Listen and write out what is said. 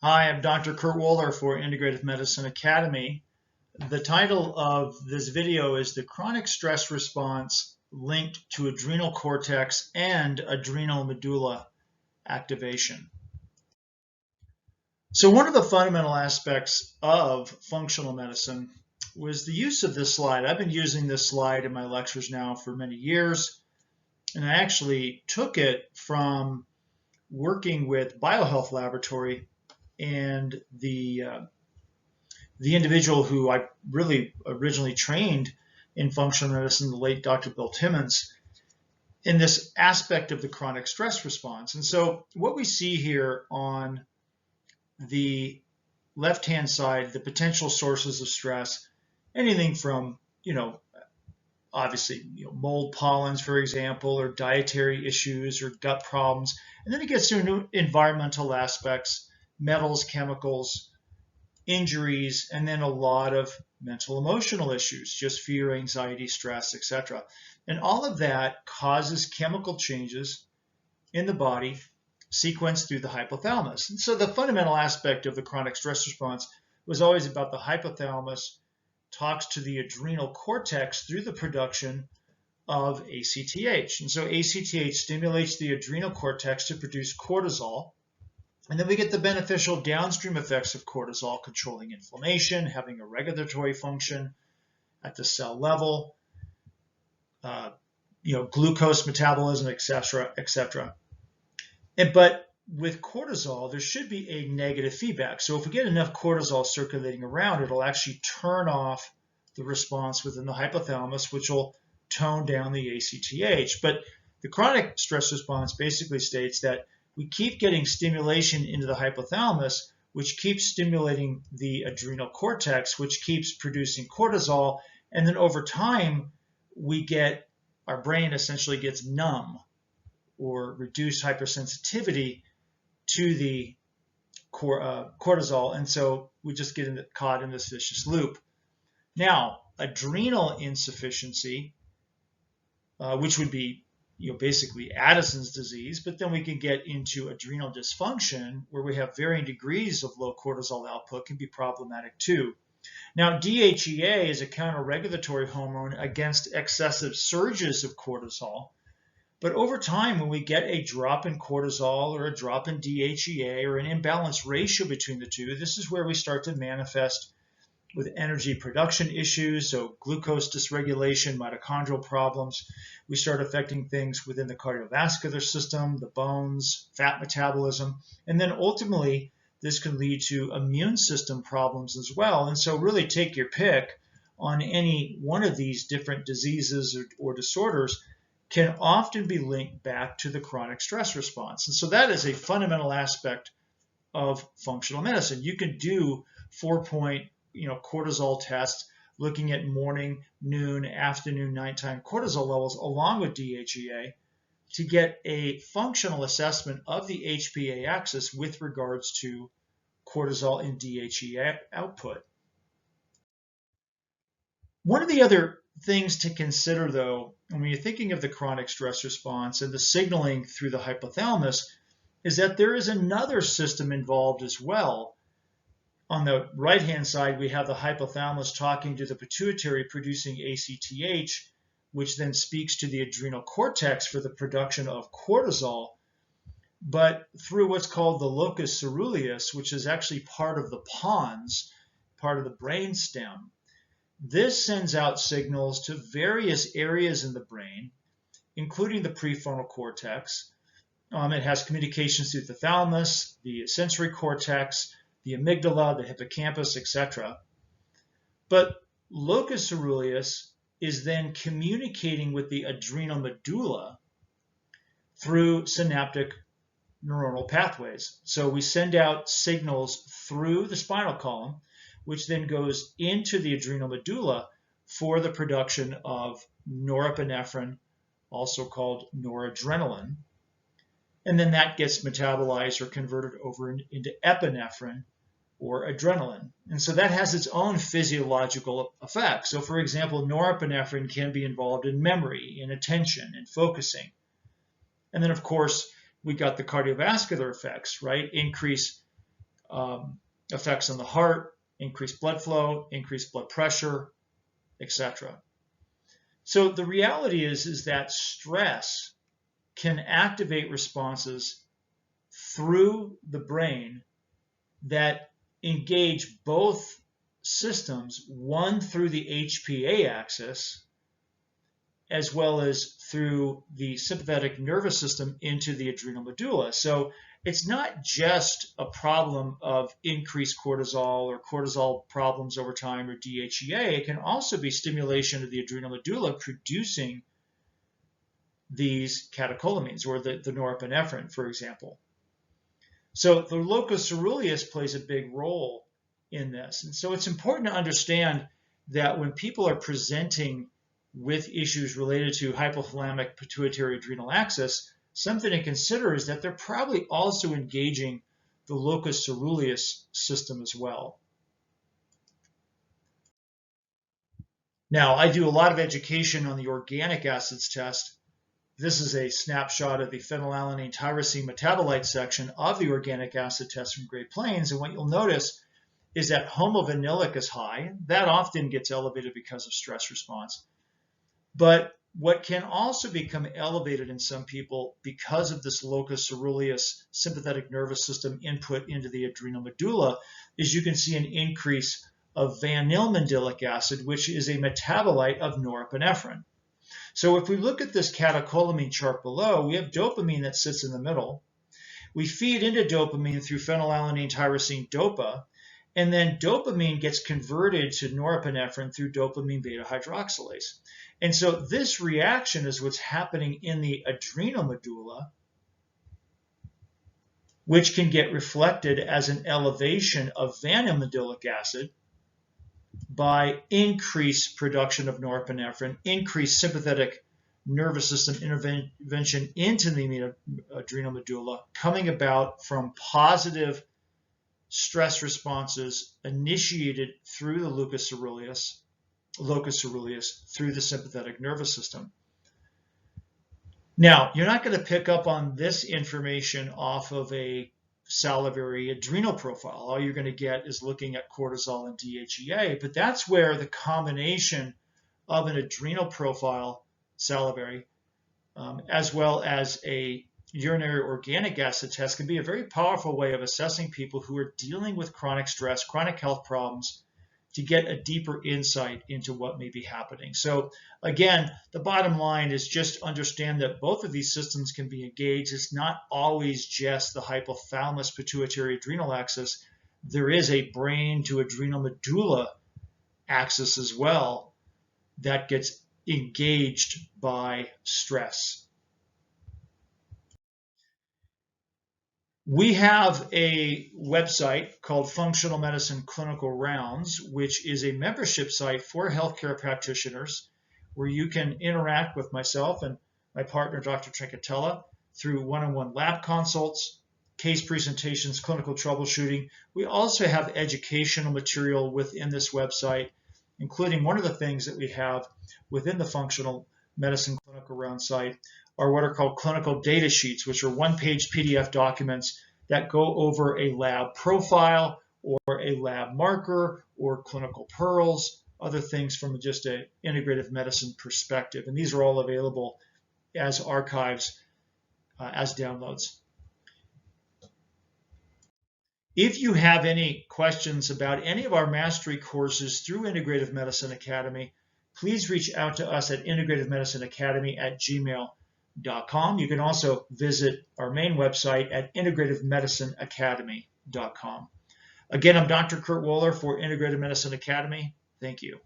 Hi, I'm Dr. Kurt Woeller for Integrative Medicine Academy. The title of this video is The Chronic Stress Response Linked to Adrenal Cortex and Adrenal Medulla Activation. So one of the fundamental aspects of functional medicine was the use of this slide. I've been using this slide in my lectures now for many years, and I actually took it from working with Biohealth Laboratory and the individual who I really originally trained in functional medicine, the late Dr. Bill Timmons, in this aspect of the chronic stress response. And so what we see here on the left-hand side, the potential sources of stress, anything from, obviously, mold pollens, for example, or dietary issues or gut problems. And then it gets to environmental aspects, metals, chemicals, injuries, and then a lot of mental emotional issues, just fear, anxiety, stress, etc. And all of that causes chemical changes in the body sequenced through the hypothalamus. And so the fundamental aspect of the chronic stress response was always about the hypothalamus talks to the adrenal cortex through the production of ACTH. And so ACTH stimulates the adrenal cortex to produce cortisol. And then we get the beneficial downstream effects of cortisol, controlling inflammation, having a regulatory function at the cell level, glucose metabolism, etc., etc. But with cortisol, there should be a negative feedback. So if we get enough cortisol circulating around, it'll actually turn off the response within the hypothalamus, which will tone down the ACTH. But the chronic stress response basically states that we keep getting stimulation into the hypothalamus, which keeps stimulating the adrenal cortex, which keeps producing cortisol. And then over time, our brain essentially gets numb or reduced hypersensitivity to the cortisol. And so we just get caught in this vicious loop. Now, adrenal insufficiency, which would be basically Addison's disease, but then we can get into adrenal dysfunction where we have varying degrees of low cortisol output, can be problematic too. Now, DHEA is a counter-regulatory hormone against excessive surges of cortisol, but over time, when we get a drop in cortisol or a drop in DHEA or an imbalanced ratio between the two, this is where we start to manifest with energy production issues, so glucose dysregulation, mitochondrial problems. We start affecting things within the cardiovascular system, the bones, fat metabolism, and then ultimately this can lead to immune system problems as well. And so really take your pick on any one of these different diseases or disorders can often be linked back to the chronic stress response. And so that is a fundamental aspect of functional medicine. You can do 4-point cortisol tests looking at morning, noon, afternoon, nighttime cortisol levels along with DHEA to get a functional assessment of the HPA axis with regards to cortisol and DHEA output. One of the other things to consider, though, when you're thinking of the chronic stress response and the signaling through the hypothalamus, is that there is another system involved as well. On the right-hand side, we have the hypothalamus talking to the pituitary producing ACTH, which then speaks to the adrenal cortex for the production of cortisol, but through what's called the Locus Ceruleus, which is actually part of the pons, part of the brain stem. This sends out signals to various areas in the brain, including the prefrontal cortex. It has communications through the thalamus, the sensory cortex, the amygdala, the hippocampus, etc. But Locus Ceruleus is then communicating with the adrenal medulla through synaptic neuronal pathways. So we send out signals through the spinal column, which then goes into the adrenal medulla for the production of norepinephrine, also called noradrenaline. And then that gets metabolized or converted over into epinephrine or adrenaline. And so that has its own physiological effects. So for example, norepinephrine can be involved in memory, in attention, in focusing. And then of course, we got the cardiovascular effects, right? Increase effects on the heart, increased blood flow, increased blood pressure, etc. So the reality is that stress can activate responses through the brain that engage both systems, one through the HPA axis, as well as through the sympathetic nervous system into the adrenal medulla. So it's not just a problem of increased cortisol or cortisol problems over time or DHEA. It can also be stimulation of the adrenal medulla producing these catecholamines or the norepinephrine, for example. So the locus ceruleus plays a big role in this. And so it's important to understand that when people are presenting with issues related to hypothalamic-pituitary-adrenal axis, something to consider is that they're probably also engaging the locus ceruleus system as well. Now, I do a lot of education on the organic acids test. This is a snapshot of the phenylalanine tyrosine metabolite section of the organic acid test from Great Plains. And what you'll notice is that homovinylic is high. That often gets elevated because of stress response. But what can also become elevated in some people because of this locus ceruleus sympathetic nervous system input into the adrenal medulla is you can see an increase of vanillmandylic acid, which is a metabolite of norepinephrine. So if we look at this catecholamine chart below, we have dopamine that sits in the middle. We feed into dopamine through phenylalanine tyrosine dopa, and then dopamine gets converted to norepinephrine through dopamine beta hydroxylase. And so this reaction is what's happening in the adrenal medulla, which can get reflected as an elevation of vanillmandylic acid by increased production of norepinephrine, increased sympathetic nervous system intervention into the adrenal medulla, coming about from positive stress responses initiated through the locus ceruleus through the sympathetic nervous system. Now, you're not going to pick up on this information off of a salivary adrenal profile. All you're going to get is looking at cortisol and DHEA, but that's where the combination of an adrenal profile, salivary, as well as a urinary organic acid test can be a very powerful way of assessing people who are dealing with chronic stress, chronic health problems, to get a deeper insight into what may be happening. So again, the bottom line is just understand that both of these systems can be engaged. It's not always just the hypothalamus-pituitary-adrenal axis. There is a brain to adrenal medulla axis as well that gets engaged by stress. We have a website called Functional Medicine Clinical Rounds, which is a membership site for healthcare practitioners where you can interact with myself and my partner, Dr. Trincatella, through one-on-one lab consults, case presentations, clinical troubleshooting. We also have educational material within this website, including one of the things that we have within the Functional Medicine Clinical Rounds site are what are called clinical data sheets, which are one-page PDF documents that go over a lab profile or a lab marker or clinical pearls, other things from just an integrative medicine perspective. And these are all available as archives, as downloads. If you have any questions about any of our mastery courses through Integrative Medicine Academy, please reach out to us at integrativemedicineacademy@gmail.com. You can also visit our main website at integrativemedicineacademy.com. Again, I'm Dr. Kurt Woeller for Integrative Medicine Academy. Thank you.